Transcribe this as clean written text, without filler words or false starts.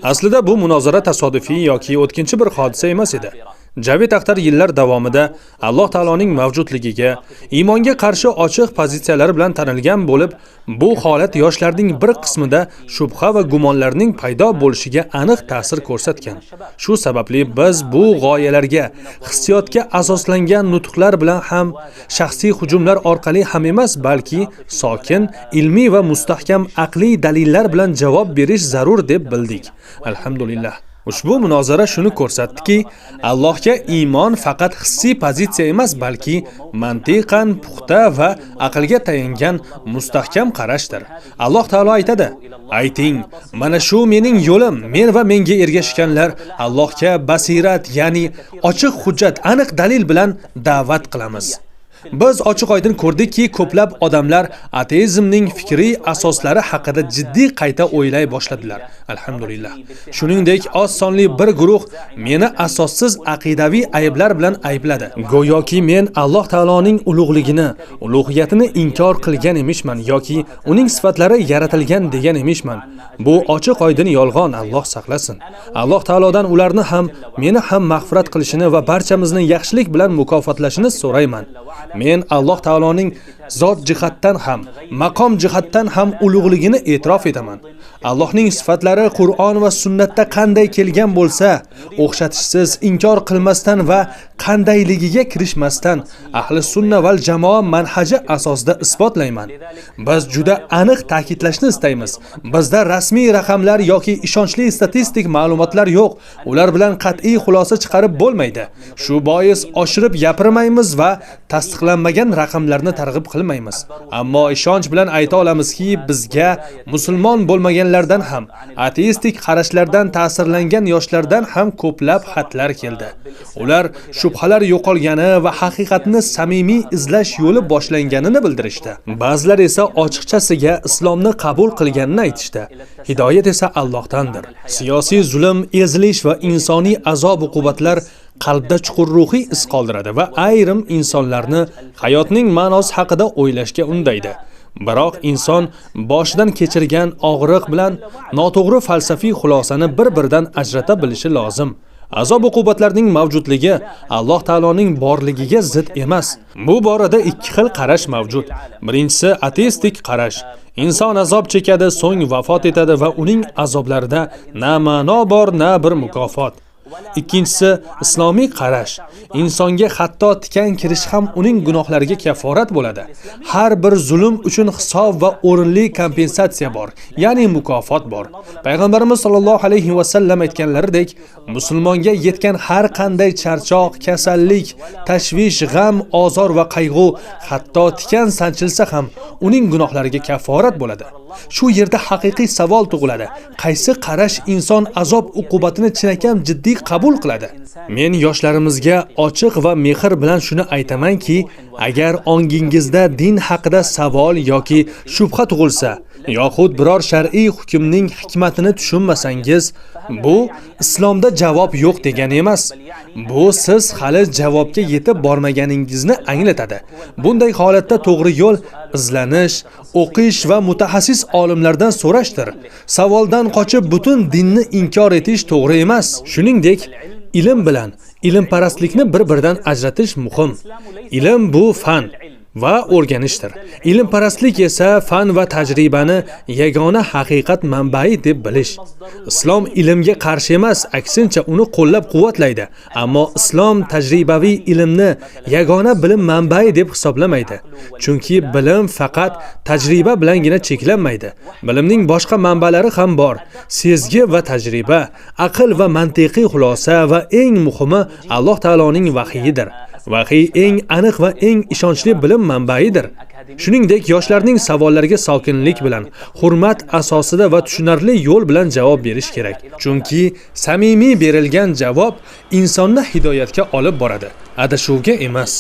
Aslida bu munozara tasodifiy yoki o'tkinchi bir hodisa emas edi. Javed Axtar yillar davomida Alloh taoloning mavjudligiga, iymonga qarshi ochiq pozitsiyalar bilan tanilgan bo'lib, bu holat yoshlarning bir qismida shubha va gumonlarning paydo bo'lishiga aniq ta'sir ko'rsatgan. Shu sababli biz bu g'oyalarga hissiyotga asoslangan nutqlar bilan ham, shaxsiy hujumlar orqali ham emas, balki sokin, ilmiy va mustahkam aqliy dalillar bilan javob berish zarur deb bildik. Alhamdulillah. Ushbu munozara shuni ko'rsatdiki, Allohga iymon faqat hissiy pozitsiya emas, balki mantiqan puxta va aqlga tayangan mustahkam qarashdir. Alloh taolo aytadi: "Ayting, mana shu mening yo'lim, men va menga ergashganlar Allohga basirat, ya'ni ochiq hujjat, aniq dalil bilan da'vat qilamiz." Biz ochiq-oydin ko'rdikki, ko'plab odamlar ateizmning fikriy asoslari haqida jiddiy qayta o'ylay boshladilar. Alhamdulillah. Shuningdek, oz sonli bir guruh meni asossiz aqidaviy ayblar bilan aybladi. Go'yoki men Alloh taoloning ulug'ligini, ulug'iyatini inkor qilgan emishman yoki uning sifatlari yaratilgan degan emishman. Bu ochiq-oydin yolg'on, Alloh saqlasin. Alloh taolodan ularni ham, meni ham mag'firat qilishini va barchamizni yaxshilik bilan mukofotlashini so'rayman. Men Alloh taoloning zot jihatdan ham, maqom jihatdan ham ulug'ligini e'tirof etaman. Allohning sifatlari Qur'on va sunnatda qanday kelgan bo'lsa, o'xshatishsiz, inkor qilmasdan va qandayligiga kirishmasdan ahli sunna val jamoa manhaji asosida isbotlayman. Biz juda aniq ta'kidlashni istaymiz. Bizda rasmiy raqamlar yoki ishonchli statistik ma'lumotlar yo'q. Ular bilan qat'iy xulosa chiqarib bo'lmaydi. Shu bois oshirib gapirmaymiz va tasdiqlanmagan raqamlarni targ'ib qilmaymiz. Ammo ishonch bilan ayta olamizki, bizga musulmon bo'lmaganlardan ham, ateistik qarashlardan ta'sirlangan yoshlardan ham ko'plab xatlar keldi. Ular shubhalar yo'qolgani va haqiqatni samimiy izlash yo'li boshlanganini bildirishdi. Ba'zilar esa ochiqchasiga islomni qabul qilganini aytishdi. Hidoyat esa Allohdandir. Siyosiy zulm, ezilish va insoniy azob-uqubatlar qalbda chuqur ruhiy iz qoldiradi va ayrim insonlarni hayotning ma'nosi haqida o'ylashga undaydi. Biroq inson boshidan kechirgan og'riq bilan noto'g'ri falsafiy xulosani bir-biridan ajrata bilishi lozim. Azob-uqubatlarning mavjudligi Alloh taoloning borligiga zid emas. Bu borada ikki xil qarash mavjud. Birinchisi ateistik qarash. Inson azob chekadi, so'ng vafot etadi va uning azoblarida na ma'no bor, na bir mukofot. Ikkinchisi islomiy qarash. Insonga hatto tikan kirish ham uning gunohlariga kaforat bo'ladi. Har bir zulm uchun hisob va o'rinli kompensatsiya bor, ya'ni mukofot bor. Payg'ambarimiz sollallohu alayhi va sallam aytganlaridek, musulmonga yetgan har qanday charchoq, kasallik, tashvish, g'am, ozor va qayg'u, hatto tikan sanchilsa ham uning gunohlariga kaforat bo'ladi. Shu yerda haqiqiy savol tug'iladi. Qaysi qarash inson azob uqubatini chinakam jiddiy qabul qiladi? Men yoshlarimizga ochiq va mehr bilan shuni aytamanki, agar ongingizda din haqida savol yoki shubha tug'ilsa, yoxud biror shar'iy hukmning hikmatini tushunmasangiz, bu islomda javob yo'q degani emas. Bu siz hali javobga yetib bormaganingizni anglatadi. Bunday holatda to'g'ri yo'l izlanish, o'qish va mutaxassis olimlardan so'rashdir. Savoldan qochib butun dinni inkor etish to'g'ri emas. Shuningdek, ilm bilan ilmparastlikni bir-biridan ajratish muhim. Ilm bu fan va o'rganishdir. Ilmparastlik esa fan va tajribani yagona haqiqat manbai deb bilish. Islom ilmga qarshi emas, aksincha uni qo'llab-quvvatlaydi. Ammo islom tajribaviy ilmni yagona bilim manbai deb hisoblamaydi. Chunki bilim faqat tajriba bilangina cheklanmaydi. Bilimning boshqa manbalari ham bor. Sezgi va tajriba, aql va mantiqiy xulosa va eng muhimi Alloh taoloning vahiyidir. Vahiy eng aniq va eng ishonchli bilim manbaidir. Shuningdek, yoshlarning savollariga sokinlik bilan, hurmat asosida va tushunarli yo'l bilan javob berish kerak. Chunki samimiy berilgan javob insonni hidoyatga olib boradi, adashuvga emas.